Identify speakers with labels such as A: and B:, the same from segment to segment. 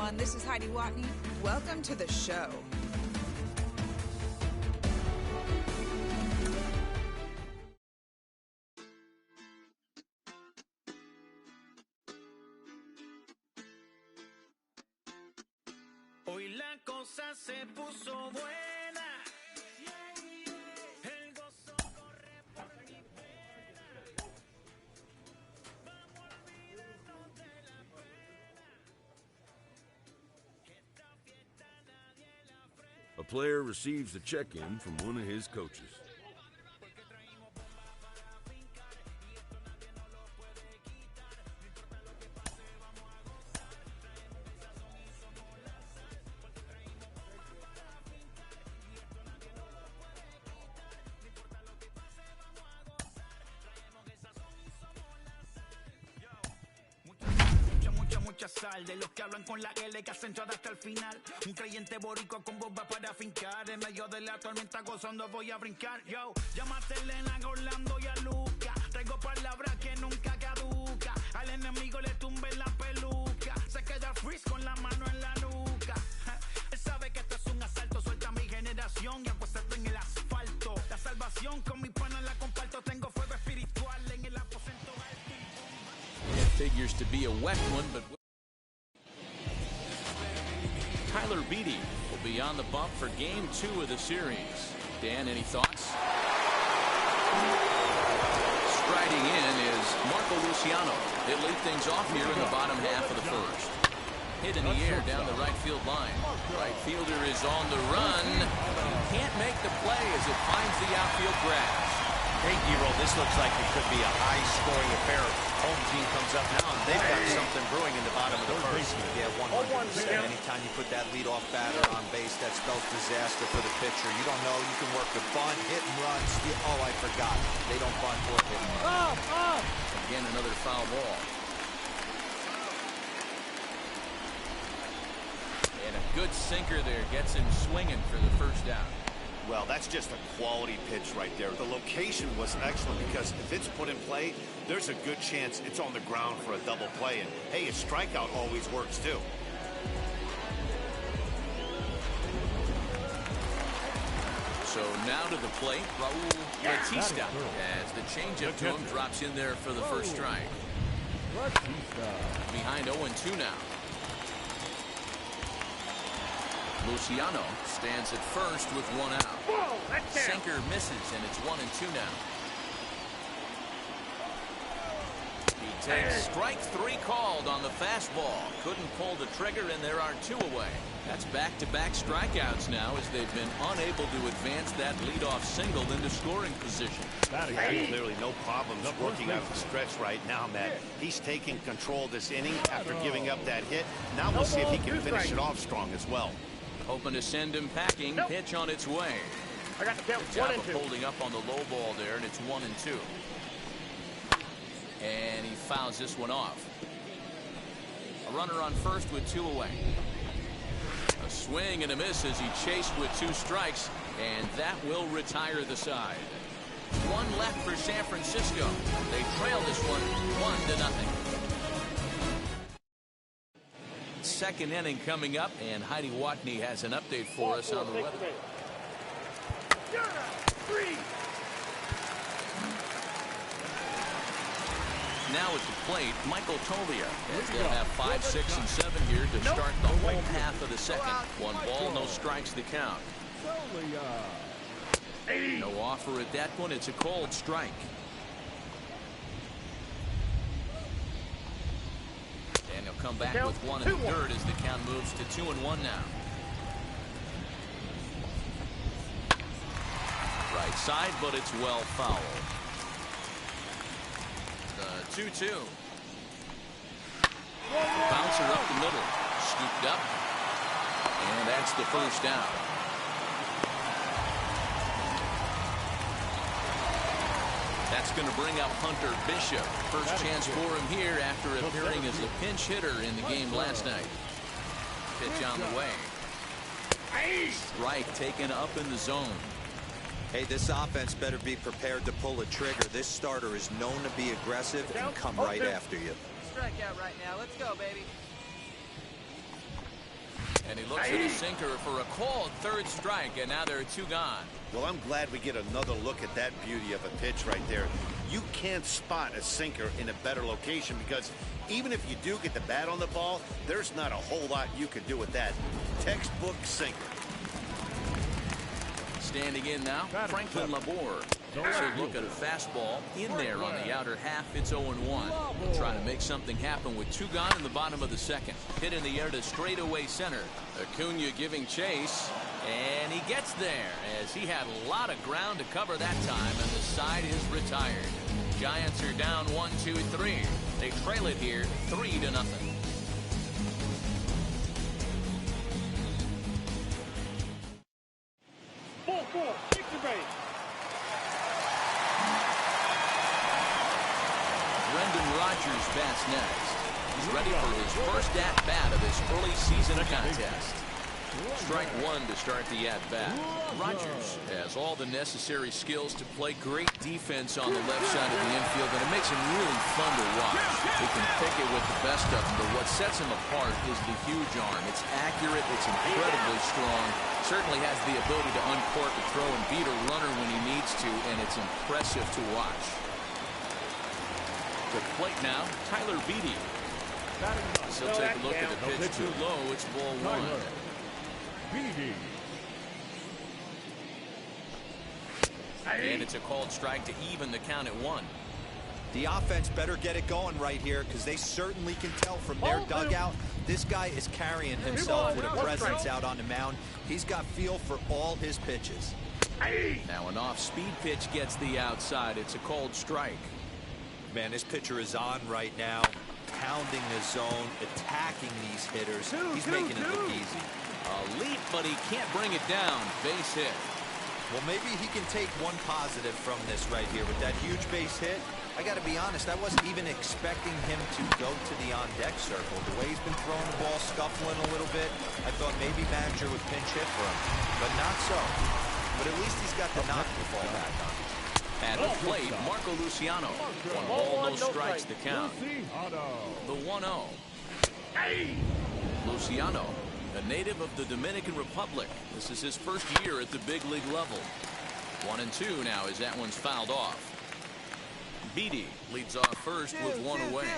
A: everyone. This is Heidi Watney. Welcome to the show.
B: Hoy la cosa se puso buena. El gozo corre por mi pena. Vamos a olvidarnos de la pena. Esta fiesta nadie la frena.
C: A player receives a check-in from one of his coaches.
B: Mucha sal de los que hablan con la L que hacen hasta el final. Un creyente boricua con bomba para fincar. En medio de la tormenta gozando voy a brincar. Yo, llámate a Elena, a Orlando y a Luca. Traigo palabras que nunca caduca. Al enemigo le tumbe la peluca. Se queda freeze con la mano en la nuca. Él sabe que esto es un asalto. Suelta mi generación y apuéstate en el asfalto. La salvación con mi pana la comparto. Tengo fuego espiritual en el aposento alto.
D: It figures to be a wet one, but Tyler Beatty will be on the bump for Game 2 of the series. Dan, any thoughts? Striding in is Marco Luciano. He'll lead things off here in the bottom half of the first. Hit in the air down the right field line. Right fielder is on the run. Can't make the play as it finds the outfield grass.
E: Hey, D-Roll, this looks like it could be a high-scoring affair. Home team comes up now, and they've got something brewing in the bottom of the first. Yeah, 100%. Anytime you put that leadoff batter on base, that spells disaster for the pitcher. You don't know. You can work the bunt, hit and run, steal. Oh, I forgot. They don't bunt or hit and run.
D: Again, another foul ball. And a good sinker there gets him swinging for the first out.
E: Well, that's just a quality pitch right there. The location was excellent because if it's put in play, there's a good chance it's on the ground for a double play. And, hey, a strikeout always works, too.
D: So now to the plate, Raul Batista, as the changeup to him drops in there for the first strike. Behind 0-2 now. Luciano stands at first with one out. Sinker misses, and it's 1-2 now. He takes strike three called on the fastball. Couldn't pull the trigger, and there are two away. That's back-to-back strikeouts now as they've been unable to advance that leadoff single into scoring position.
E: Clearly no problems working out the stretch right now, Matt. He's taking control this inning after giving up that hit. Now we'll see if he can finish it off strong as well.
D: Hoping to send him packing. Pitch on its way.
F: I got the count.
D: Good job of holding up on the low ball there, and it's 1-2. And he fouls this one off. A runner on first with two away. A swing and a miss as he chased with two strikes, and that will retire the side. One left for San Francisco. They trail this one 1-0. Second inning coming up, and Heidi Watney has an update for us on the weather. Now at the plate, Michael Tolia, as they'll have 5, 6, and 7 here to start the whole half of the second. One ball, no strikes to count. No offer at that one. It's a called strike. And he'll come back with one in the third as the count moves to 2-1 now. Right side, but it's well fouled. The 2-2. Bouncer up the middle. Scooped up. And that's the first down. That's going to bring up Hunter Bishop. First chance for him here after appearing as a pinch hitter in the game last night. Pitch on the way. Strike taken up in the zone.
E: Hey, this offense better be prepared to pull a trigger. This starter is known to be aggressive and come right after you.
G: Strike out right now. Let's go, baby.
D: And he looks at his sinker for a called third strike, and now there are 2 gone.
E: Well, I'm glad we get another look at that beauty of a pitch right there. You can't spot a sinker in a better location because even if you do get the bat on the ball, there's not a whole lot you can do with that. Textbook sinker.
D: Standing in now, Franklin Labor. Also look at a fastball in there on the outer half. It's 0-1. They'll try to make something happen with 2 gone in the bottom of the second. Hit in the air to straightaway center. Acuna giving chase, and he gets there as he had a lot of ground to cover that time, and the side is retired. Giants are down 1-2-3. They trail it here 3-0. Rogers bats next. He's ready for his first at-bat of this early season contest. Strike 1 to start the at-bat. Rogers has all the necessary skills to play great defense on the left side of the infield, and it makes him really fun to watch. He can pick it with the best of them, but what sets him apart is the huge arm. It's accurate, it's incredibly strong, certainly has the ability to uncork a throw and beat a runner when he needs to, and it's impressive to watch. The plate now, Tyler Beede. He'll take a look at the pitch too low. It's ball 1. And it's a called strike to even the count at 1.
E: The offense better get it going right here because they certainly can tell from their dugout this guy is carrying himself with a presence out on the mound. He's got feel for all his pitches.
D: Now an off-speed pitch gets the outside. It's a called strike.
E: Man, this pitcher is on right now, pounding the zone, attacking these hitters. He's making it look easy.
D: A leap, but he can't bring it down. Base hit.
E: Well, maybe he can take one positive from this right here with that huge base hit. I got to be honest, I wasn't even expecting him to go to the on-deck circle. The way he's been throwing the ball, scuffling a little bit, I thought maybe manager would pinch hit for him, but not so. But at least he's got the knock to fall back on.
D: At the plate, Marco Luciano. 1 ball, no strikes to count. The 1-0. Luciano, a native of the Dominican Republic. This is his first year at the big league level. 1-2 now as that one's fouled off. Beede leads off first with 1 away.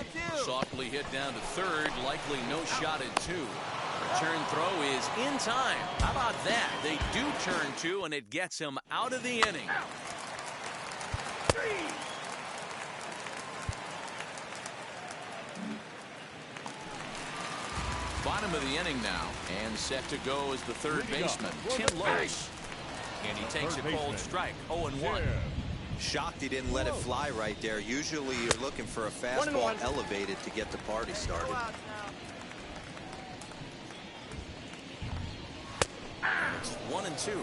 D: Softly hit down to third, likely no shot at 2. Return throw is in time. How about that? They do turn 2, and it gets him out of the inning. Bottom of the inning now, and set to go is the third baseman, Tim Lopes. And he takes a cold strike, 0-1.
E: Shocked he didn't let it fly right there. Usually you're looking for a fastball elevated to get the party started.
D: It's 1-2.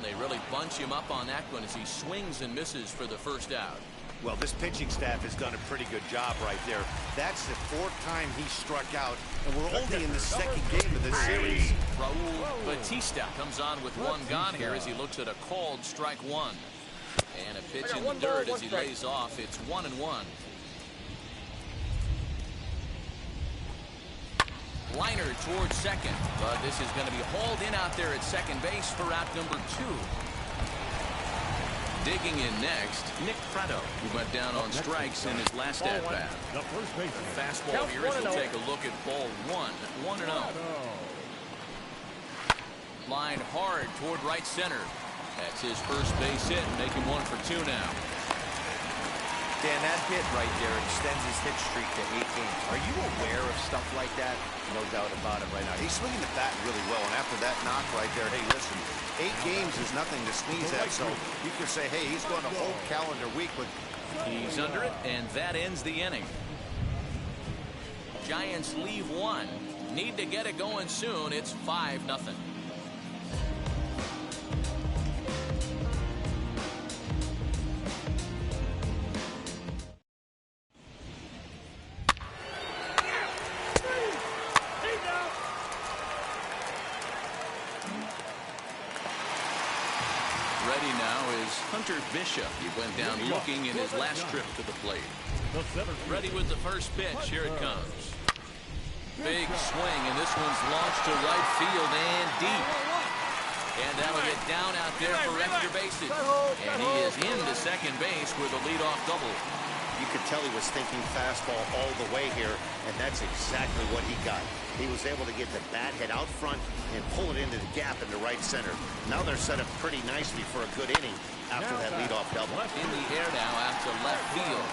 D: They really bunch him up on that one as he swings and misses for the first out.
E: Well, this pitching staff has done a pretty good job right there. That's the 4th time he struck out, and we're only in the 2nd game of this series.
D: Raul Batista comes on with 1 gone here as he looks at a called strike 1. And a pitch in the dirt as he lays off. It's 1-1. Liner towards second, but this is going to be hauled in out there at second base for out number 2. Digging in next, Nick Prado, who went down on strikes in his last at-bat. The fastball here as we'll take a look at ball 1, 1-0. Line hard toward right center. That's his first base hit, making 1 for 2 now.
E: Dan, that hit right there extends his hit streak to 8 games. Are you aware of stuff like that? No doubt about it right now. He's swinging the bat really well, and after that knock right there, hey, listen, 8 games is nothing to sneeze at, so you can say, hey, he's going a whole calendar week. But
D: he's under it, and that ends the inning. Giants leave 1. Need to get it going soon. It's 5-0. Bishop. He went down looking in his last trip to the plate. Ready with the first pitch. Here it comes. Big swing, and this one's launched to right field and deep. And that'll get down out there for extra bases. And he is into second base with a leadoff double.
E: You could tell he was thinking fastball all the way here, and that's exactly what he got. He was able to get the bat head out front and pull it into the gap into right center. Now they're set up pretty nicely for a good inning after that leadoff double.
D: In the air now out to left field.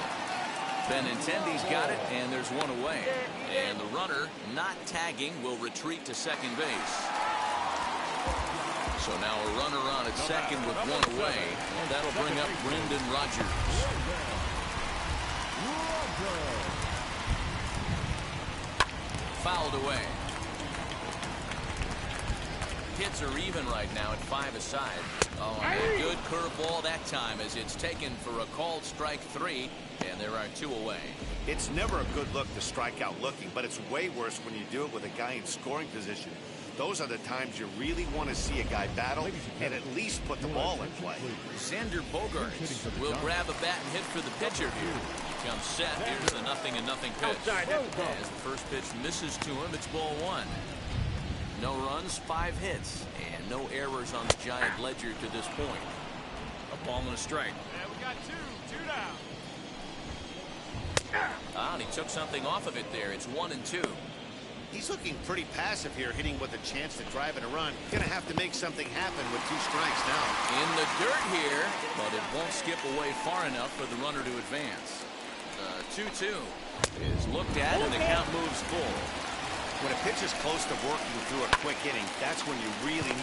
D: Benintendi's got it, and there's one away. And the runner, not tagging, will retreat to second base. So now a runner on at second with one away, and that'll bring up Brendan Rodgers. Fouled away. Hits are even right now at 5 aside. Oh, and a good curveball that time as it's taken for a called strike 3, and there are 2 away.
F: It's never a good look to strike out looking, but it's way worse when you do it with a guy in scoring position. Those are the times you really want to see a guy battle and at least put the ball in play.
D: Xander Bogaerts will grab a bat and hit for the pitcher here. Comes set. Here's the 0-0 pitch. As the first pitch misses to him, it's ball 1. No runs, 5 hits, and no errors on the Giant ledger to this point. A ball and a strike.
G: Yeah, we got 2 down.
D: And he took something off of it there. It's 1-2.
F: He's looking pretty passive here, hitting with a chance to drive in a run. Gonna have to make something happen with 2 strikes now.
D: In the dirt here, but it won't skip away far enough for the runner to advance. 2-2 is looked at, and the count moves full.
F: When a pitch is close to working through a quick inning, that's when you really need to.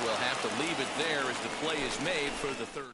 D: We'll have to leave it there as the play is made for the third.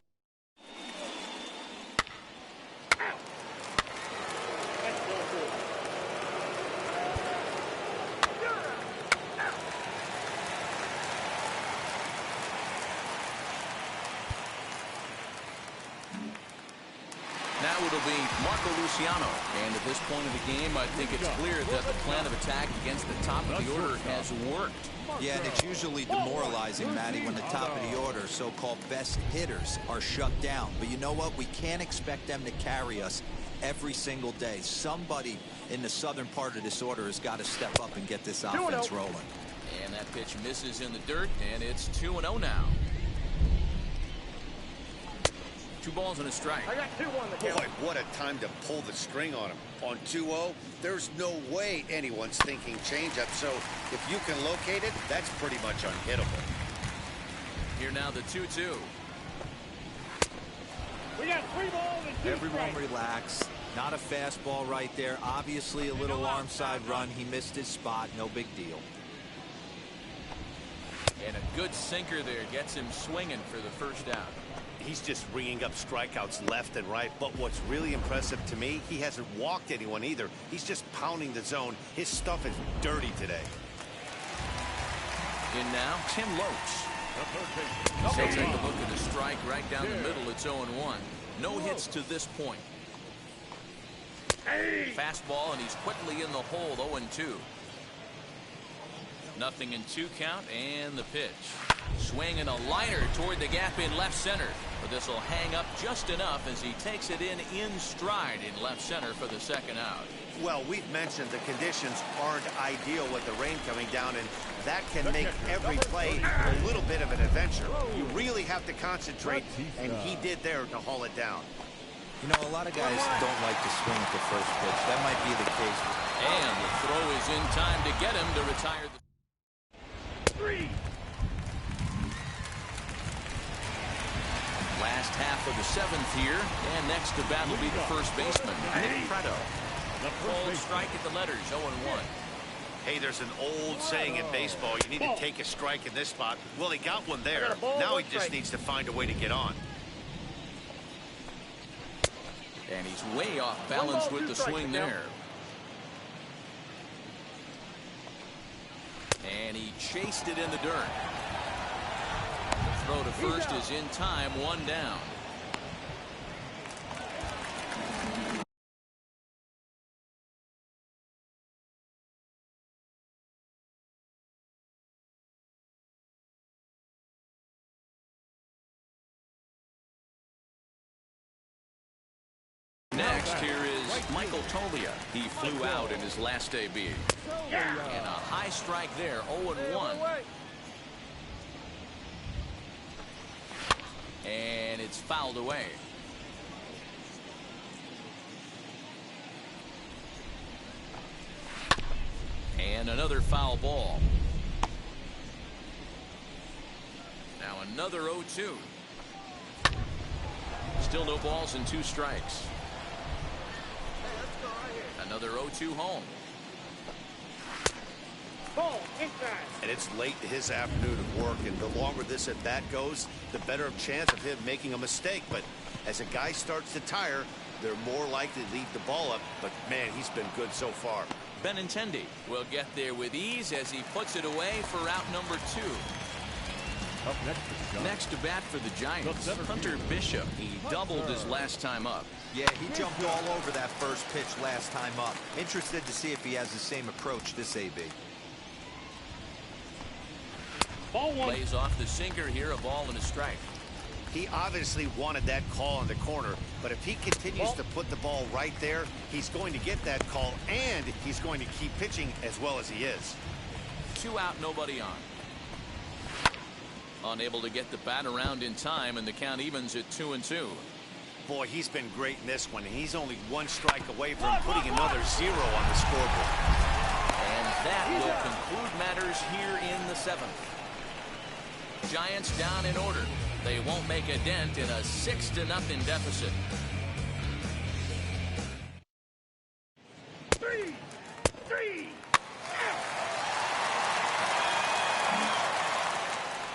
D: Now it'll be Marco Luciano. And at this point of the game, I think it's clear that the plan of attack against the top of the order has worked.
E: Yeah, and it's usually demoralizing, Matty, when the top of the order, so-called best hitters, are shut down. But you know what? We can't expect them to carry us every single day. Somebody in the southern part of this order has got to step up and get this offense rolling.
D: And that pitch misses in the dirt, and it's 2-0 now. 2 balls and a strike.
G: I got 2 on the count.
F: Boy, what a time to pull the string on him. On 2-0, there's no way anyone's thinking changeup. So if you can locate it, that's pretty much unhittable.
D: Here now the 2-2.
G: We got 3 balls and 2
E: Everyone
G: strikes.
E: relax. Not a fastball right there. Obviously a little arm side run. He missed his spot. No big deal.
D: And a good sinker there gets him swinging for the first out.
F: He's just ringing up strikeouts left and right. But what's really impressive to me, he hasn't walked anyone either. He's just pounding the zone. His stuff is dirty today.
D: In now, Tim Loach. So take a look at the strike right down the middle. It's 0-1. No hits to this point. Fastball, and he's quickly in the hole. 0-2. Nothing in 2 count, and the pitch. Swing and a liner toward the gap in left center. But this will hang up just enough as he takes it in stride in left center for the second out.
F: Well, we've mentioned the conditions aren't ideal with the rain coming down, and that can make every play a little bit of an adventure. You really have to concentrate, and he did there to haul it down.
E: You know, a lot of guys don't like to swing at the first pitch. That might be the case.
D: And the throw is in time to get him to retire the
G: 3.
D: last half of the 7th here, and next to bat will be the first baseman, Nick Preto. The full strike at the letters, 0-1.
F: Hey, there's an old saying in baseball, you need to take a strike in this spot. Well, he got one there. Now he just needs to find a way to get on.
D: And he's way off balance with the swing there. And he chased it in the dirt. The throw to first is in time, 1 down. Next, here Michael Tolia, he flew out in his last AB. And a high strike there, 0-1. And it's fouled away. And another foul ball. Now another 0-2. Still no balls and 2 strikes. Another 0-2 home.
F: And it's late in his afternoon of work, and the longer this at bat goes, the better chance of him making a mistake. But as a guy starts to tire, they're more likely to leave the ball up. But man, he's been good so far.
D: Benintendi will get there with ease as he puts it away for out number 2.
H: Up
D: next to bat for the Giants, Hunter Bishop. He doubled his last time up.
E: Yeah, he jumped all over that first pitch last time up. Interested to see if he has the same approach this AB.
D: Plays off the sinker here, a ball and a strike.
F: He obviously wanted that call in the corner, but if he continues to put the ball right there, he's going to get that call, and he's going to keep pitching as well as he is.
D: 2 out, nobody on. Unable to get the bat around in time, and the count evens at 2-2.
F: Boy, he's been great in this one, and he's only 1 strike away from putting another 0 on the scoreboard.
D: And that will conclude matters here in the 7th. Giants down in order. They won't make a dent in a 6-0 deficit.
G: 3.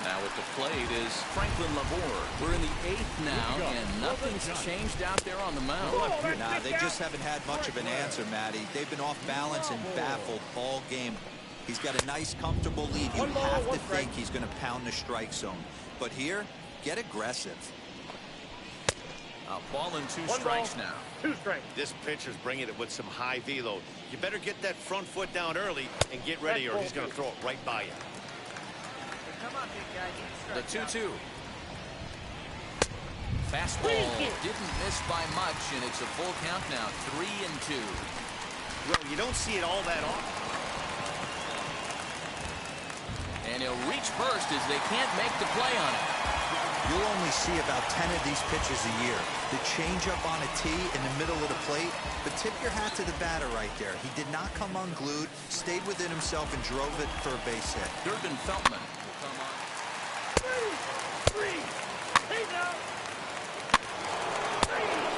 D: Now at the plate is Franklin Labor. We're in the 8th now, and nothing's changed out there on the mound.
E: Nah, they just haven't had much of an answer, Matty. They've been off balance and baffled all game. He's got a nice, comfortable lead. You have to think he's going to pound the strike zone. But here, get aggressive.
D: A ball and 2 strikes now.
G: 2 strikes.
F: This pitcher's bringing it with some high velo. You better get that front foot down early and get ready, or he's going to throw it right by you.
G: Come on, big guy.
D: The 2-2. Fastball didn't miss by much, and it's a full count now, 3-2.
F: Well, you don't see it all that often.
D: And he'll reach first as they can't make the play on it.
E: You'll only see about 10 of these pitches a year. The changeup on a tee in the middle of the plate, but tip your hat to the batter right there. He did not come unglued, stayed within himself, and drove it for a base hit.
D: Durbin Feltman will come on.
G: 3. Hey, now. 3.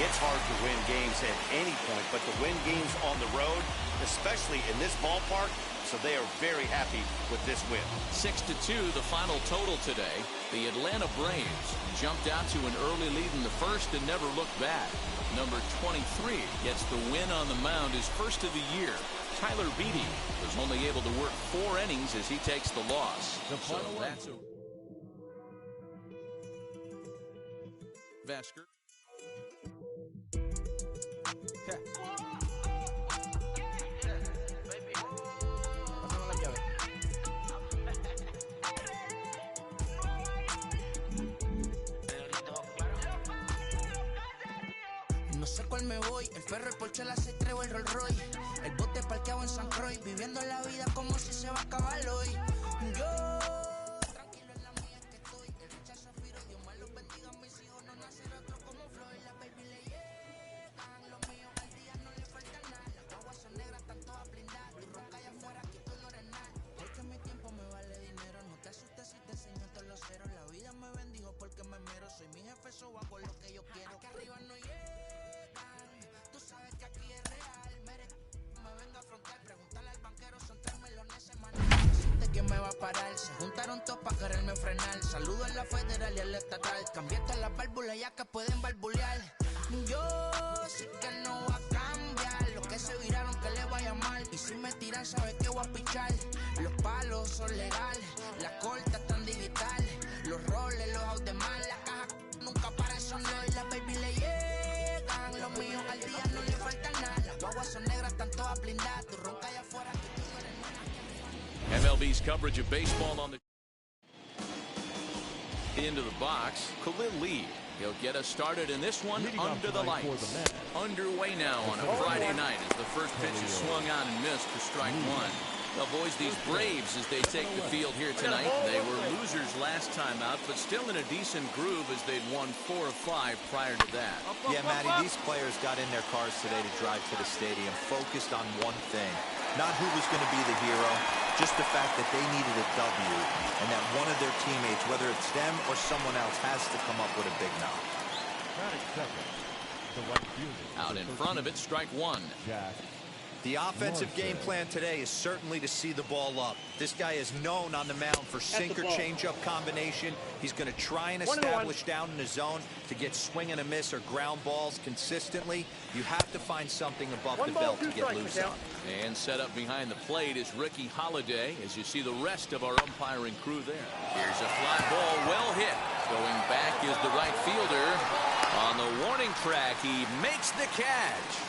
F: It's hard to win games at any point, but to win games on the road, especially in this ballpark, so they are very happy with this win.
D: 6-2, the final total today. The Atlanta Braves jumped out to an early lead in the first and never looked back. Number 23 gets the win on the mound, his first of the year. Tyler Beatty was only able to work 4 innings as he takes the loss. So that's a Vasker.
I: No sé cuál me voy, el perro, el Porsche, la C3 o el Rolls Royce. El bote parqueado en San Croix, viviendo la vida como si se va a acabar hoy. Yo, tranquilo en la mía que estoy. El Richard Zafiro, Dios más los bendiga a mis hijos, no nacer otro como Floyd. La baby le llegan, los míos al día no le falta nada. Las guaguas son negras, están todas blindadas. Tu ronca allá afuera, aquí tú no eres nada. Porque mi tiempo me vale dinero, no te asustes si te enseño todos los ceros. La vida me bendijo porque me mero, soy mi jefe, so hago lo que yo quiero. Que arriba no llegan. Tú sabes que aquí es real, me vengo a afrontar, preguntarle al banquero, son 3 melones semanales. Siente que me va a parar, se juntaron todos para quererme frenar. Saludo a la federal y a la estatal, cambié todas las válvulas ya que pueden barbulear. Yo sé que no va a cambiar, lo que se viraron que le vaya mal. Y si me tiran sabes que voy a pichar. Los palos son legales, las cortas están digitales. Los roles, los out de mal, la caja nunca para de sonar. La baby le llegan, los míos al día no le falta nada. Las guaguas son negras, están todas blindadas. Tu ronca allá afuera, que tú no eres nada.
D: MLB's coverage of baseball on the into the box. Khalil Lee. He'll get us started in this one under the lights. Underway now on a Friday night as the first pitch is swung on and missed for strike one. Well, boys, these Braves, as they take the field here tonight, they were losers last time out, but still in a decent groove as they'd won 4 of 5 prior to that.
E: Yeah, Matty, these players got in their cars today to drive to the stadium, focused on one thing. Not who was going to be the hero, just the fact that they needed a W, and that one of their teammates, whether it's them or someone else, has to come up with a big knock.
D: Out in front of it, strike one.
E: The offensive game plan today is certainly to see the ball up. This guy is known on the mound for sinker changeup combination. He's going to try and establish down in the zone to get swing and a miss or ground balls consistently. You have to find something above the belt to get loose on.
D: And set up behind the plate is Ricky Holiday as you see the rest of our umpiring crew there. Here's a fly ball, well hit. Going back is the right fielder. On the warning track, he makes the catch.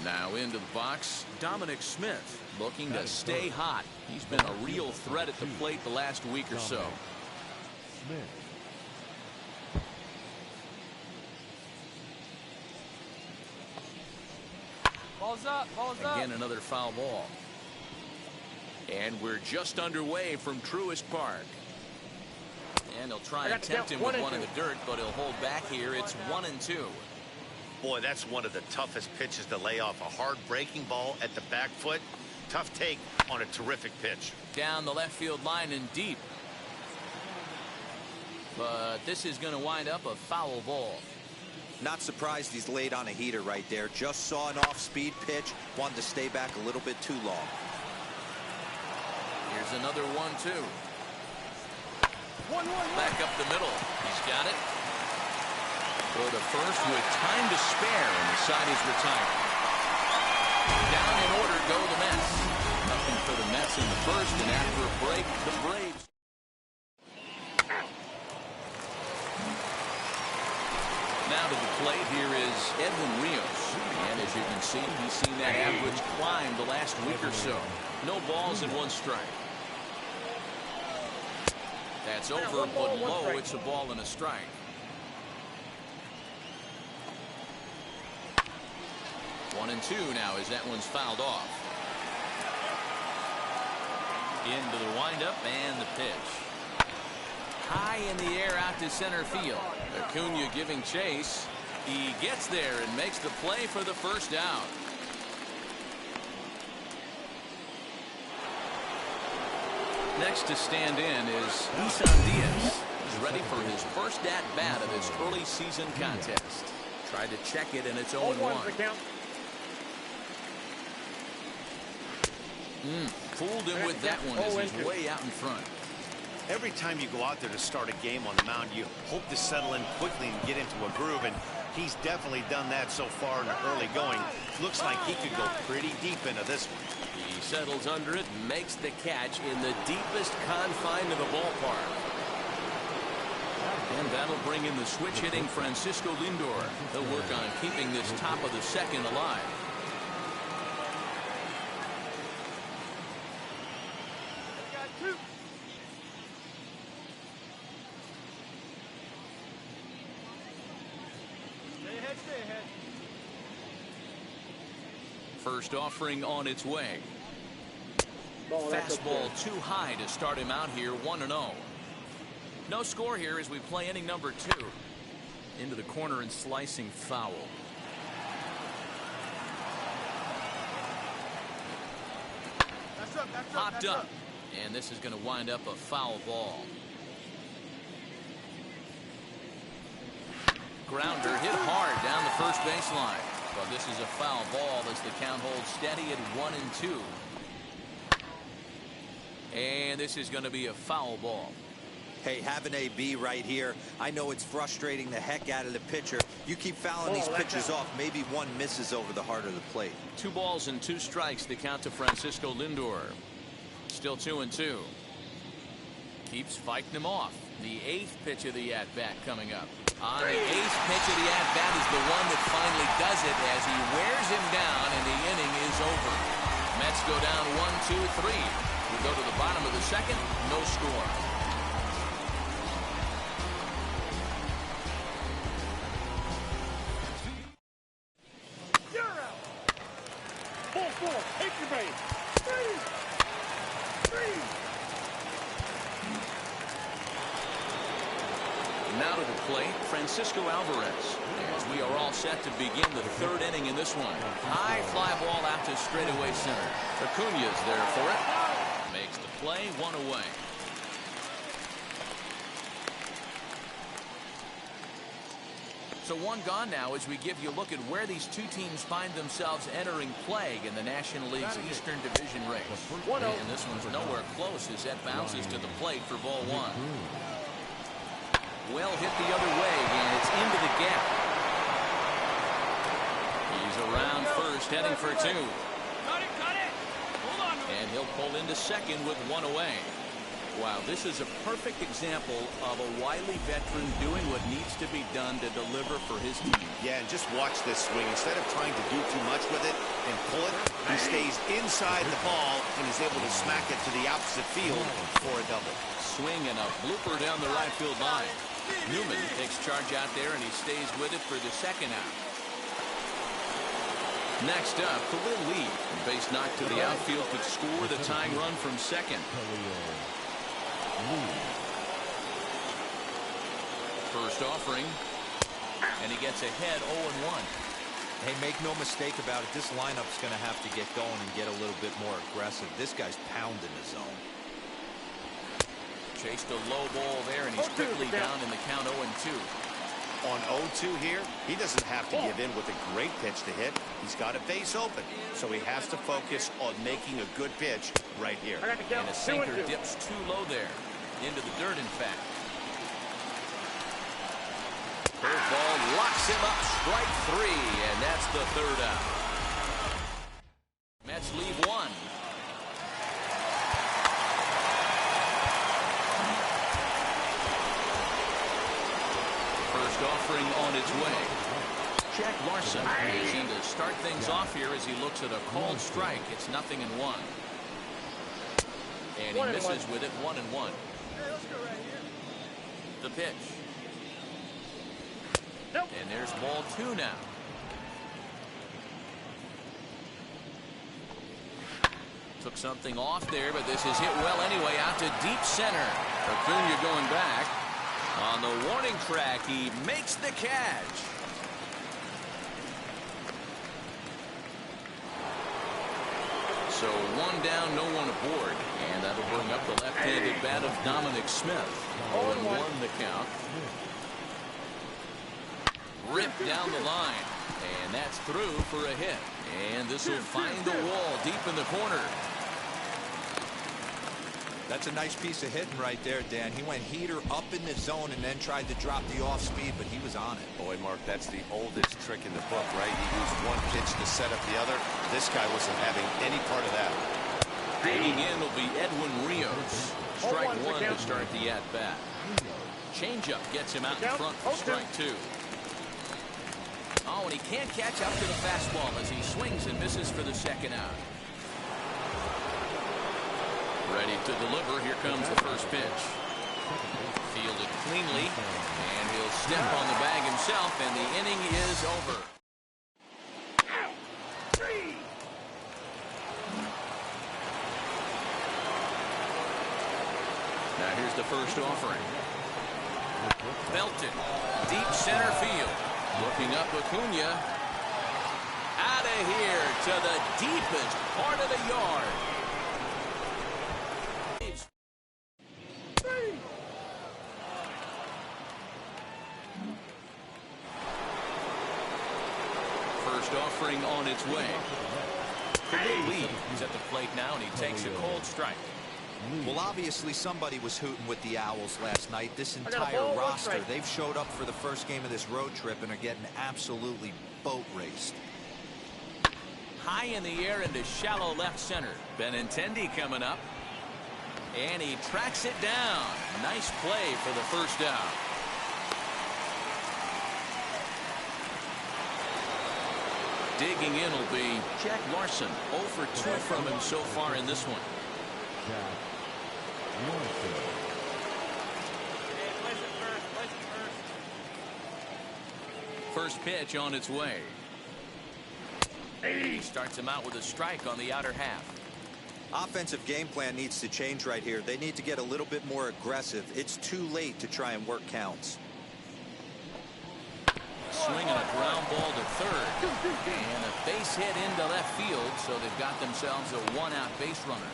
D: Now into the box, Dominic Smith looking to stay hot. He's been a real threat at the plate the last week or so.
G: Balls up, balls up.
D: Again, another foul ball. And we're just underway from Truist Park. And he'll try and tempt him with one in the dirt, but he'll hold back here. It's 1-2.
F: Boy, that's one of the toughest pitches to lay off. A hard breaking ball at the back foot. Tough take on a terrific pitch.
D: Down the left field line and deep. But this is going to wind up a foul ball.
E: Not surprised he's laid on a heater right there. Just saw an off-speed pitch. Wanted to stay back a little bit too long.
D: Here's another 1-2. Back up the middle. He's got it. For the first with time to spare, and the side is retired. Down in order go the Mets. Nothing for the Mets in the first, and after a break, the Braves. Now to the plate, here is Edwin Rios. And as you can see, he's seen that average climb the last week or so. No balls and 1 strike. That's over, but low. It's a ball and a strike. One and 2 now as that one's fouled off. Into the windup and the pitch. High in the air out to center field. Acuna giving chase. He gets there and makes the play for the first down. Next to stand in is Isan Diaz. He's ready for his first at-bat of this early season contest. Tried to check it, and it's 0-1. Fooled him with that one as he's way out in front.
F: Every time you go out there to start a game on the mound, you hope to settle in quickly and get into a groove, and he's definitely done that so far in the early going. Looks like he could go pretty deep into this one.
D: He settles under it and makes the catch in the deepest confine of the ballpark. And that'll bring in the switch-hitting Francisco Lindor. He'll work on keeping this top of the second alive. First offering on its way. Fastball too high to start him out here, 1-0. No score here as we play inning number 2. Into the corner and slicing foul. Popped up. And this is going to wind up a foul ball. Grounder hit hard down the first baseline. But this is a foul ball as the count holds steady at 1-2. And this is going to be a foul ball.
E: Hey, have an AB right here. I know it's frustrating the heck out of the pitcher. You keep fouling these pitches off, maybe one misses over the heart of the plate.
D: 2 balls and 2 strikes the count to Francisco Lindor. Still 2-2. Keeps fighting him off. The 8th pitch of the at-bat coming up. On the ace pitch of the at-bat is the one that finally does it as he wears him down, and the inning is over. Mets go down 1-2-3. We go to the bottom of the second, no score.
G: You're out. Ball four. Take your base. Three.
D: Now to the plate, Francisco Alvarez. As we are all set to begin the third inning in this one. High fly ball out to straightaway center. Acuña's there for it. Makes the play, one away. So one gone now as we give you a look at where these two teams find themselves entering play in the National League's Eastern Division race. And this one's nowhere close as that bounces to the plate for ball one. Well hit the other way, and it's into the gap. He's around first, heading for two.
G: Cut it. Hold on.
D: And he'll pull into second with one away. Wow, this is a perfect example of a wily veteran doing what needs to be done to deliver for his team.
F: Yeah, and just watch this swing. Instead of trying to do too much with it and pull it, he stays inside the ball and is able to smack it to the opposite field for a double.
D: Swing and a blooper down the right field line. Newman takes charge out there, and he stays with it for the second out. Next up, Khalil Lee. Base knock to the outfield could score the tying run from second. First offering, and he gets ahead 0-1.
E: Hey, make no mistake about it. This lineup's going to have to get going and get a little bit more aggressive. This guy's pounding the zone.
D: Chased a low ball there, and he's quickly down in the count 0-2.
F: On 0-2 here, he doesn't have to give in with a great pitch to hit. He's got a base open, so he has to focus on making a good pitch right here.
D: And a sinker dips too low there. Into the dirt, in fact. Curveball locks him up, strike three, and that's the third out. Mets leave one. First offering on its way. Jack Larson is in to start things off here as he looks at a called strike. It's 0-1. And he misses with it, 1-1. The pitch. And there's ball two now. Took something off there, but this is hit well anyway, out to deep center. Acuña going back. On the warning track, he makes the catch. So one down, no one aboard. And that'll bring up the left-handed bat of Dominic Smith. 0-1 the count. Ripped down the line. And that's through for a hit. And this will find the wall deep in the corner.
E: That's a nice piece of hitting right there, Dan. He went heater up in the zone and then tried to drop the off speed, but he was on it.
F: Boy, Mark, that's the oldest trick in the book, right? He used one pitch to set up the other. This guy wasn't having any part of that.
D: Digging in will be Edwin Rios. Strike one to start the at-bat. Changeup gets him out in front for strike two. Oh, and he can't catch up to the fastball as he swings and misses for the second out. Ready to deliver. Here comes the first pitch. Fielded cleanly, and he'll step on the bag himself, and the inning is over. Now here's the first offering. Belted. Deep center field. Looking up Acuña. Out of here to the deepest part of the yard. First offering on its way. Khalil Lee is at the plate now, and he takes a cold strike.
E: Well, obviously somebody was hooting with the Owls last night. This entire roster, they've showed up for the first game of this road trip and are getting absolutely boat raced.
D: High in the air into shallow left center. Benintendi coming up. And he tracks it down. Nice play for the first down. Digging in will be Jack Larson. 0 for 2 from him so far in this one. First pitch on its way. He starts him out with a strike on the outer half.
E: Offensive game plan needs to change right here. They need to get a little bit more aggressive. It's too late to try and work counts.
D: Swinging a ground ball to third. And a base hit into left field, so they've got themselves a one-out base runner.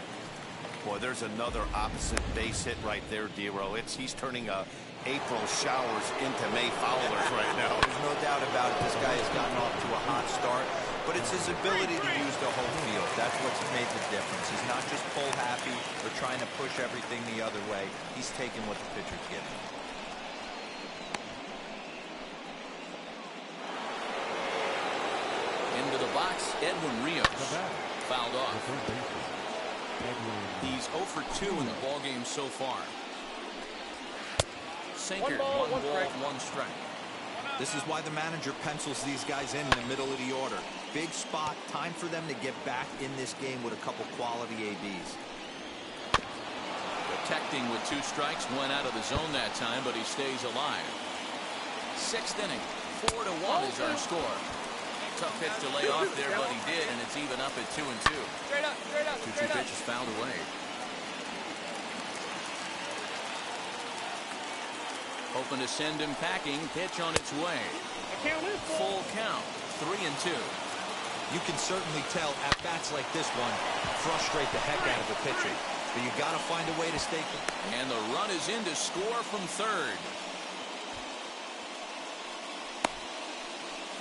F: Boy, there's another opposite base hit right there, Dero. He's turning April showers into May foulers right now.
E: There's no doubt about it. This guy has gotten off to a hot start, but it's his ability to use the whole field. That's what's made the difference. He's not just pull happy or trying to push everything the other way. He's taking what the pitcher's giving him.
D: Into the box, Edwin Rios. Fouled off. He's 0 for 2 in the ballgame so far. Sinker, one ball, one strike.
E: This is why the manager pencils these guys in the middle of the order. Big spot, time for them to get back in this game with a couple quality ABs.
D: Protecting with 2 strikes, went out of the zone that time, but he stays alive. 6th inning, 4-1 is our score. Tough pitch to lay off there, but he did, and it's even up at 2-2.
G: Straight up, straight up,
D: 2-2 pitch is fouled away. Hoping to send him packing. Pitch on its way. Full count. 3-2.
E: You can certainly tell at bats like this one frustrate the heck out of the pitcher. But you got to find a way to stay.
D: And the run is in to score from third.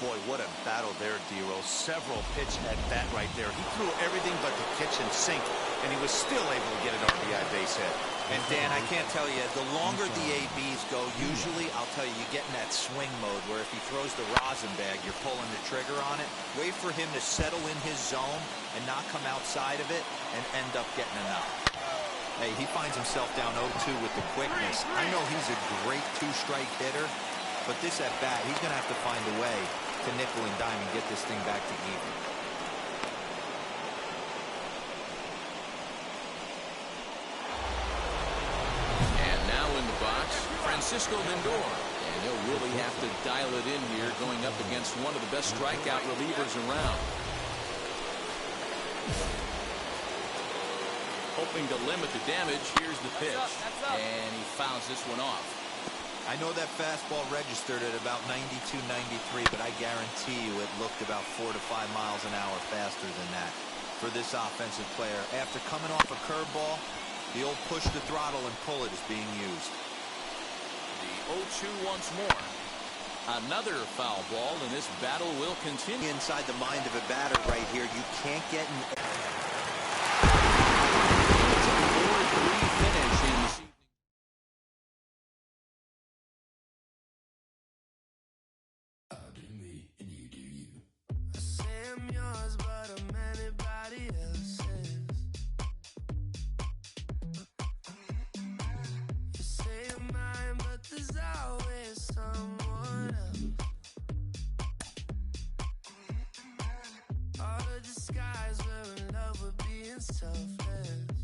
F: Boy, what a battle there, Dero. Several pitch at bat right there. He threw everything but the kitchen sink, and he was still able to get an RBI base hit.
E: And Dan, I can't tell you, the longer the ABs go, usually, I'll tell you, you get in that swing mode where if he throws the rosin bag, you're pulling the trigger on it. Wait for him to settle in his zone and not come outside of it and end up getting a knock. Hey, he finds himself down 0-2 with the quickness. I know he's a great 2-strike hitter, but this at bat, he's going to have to find a way to nickel and dime and get this thing back to even.
D: And now in the box, Francisco Lindor. And he'll really have to dial it in here going up against one of the best strikeout relievers around. Hoping to limit the damage. Here's the pitch. And he fouls this one off.
E: I know that fastball registered at about 92, 93, but I guarantee you it looked about 4 to 5 miles an hour faster than that for this offensive player. After coming off a curveball, the old push the throttle and pull it is being used.
D: The 0-2 once more. Another foul ball, and this battle will continue.
E: Inside the mind of a batter right here, you can't get an
D: 4-3 finish in the season.
I: All of the skies were in love with being selfless.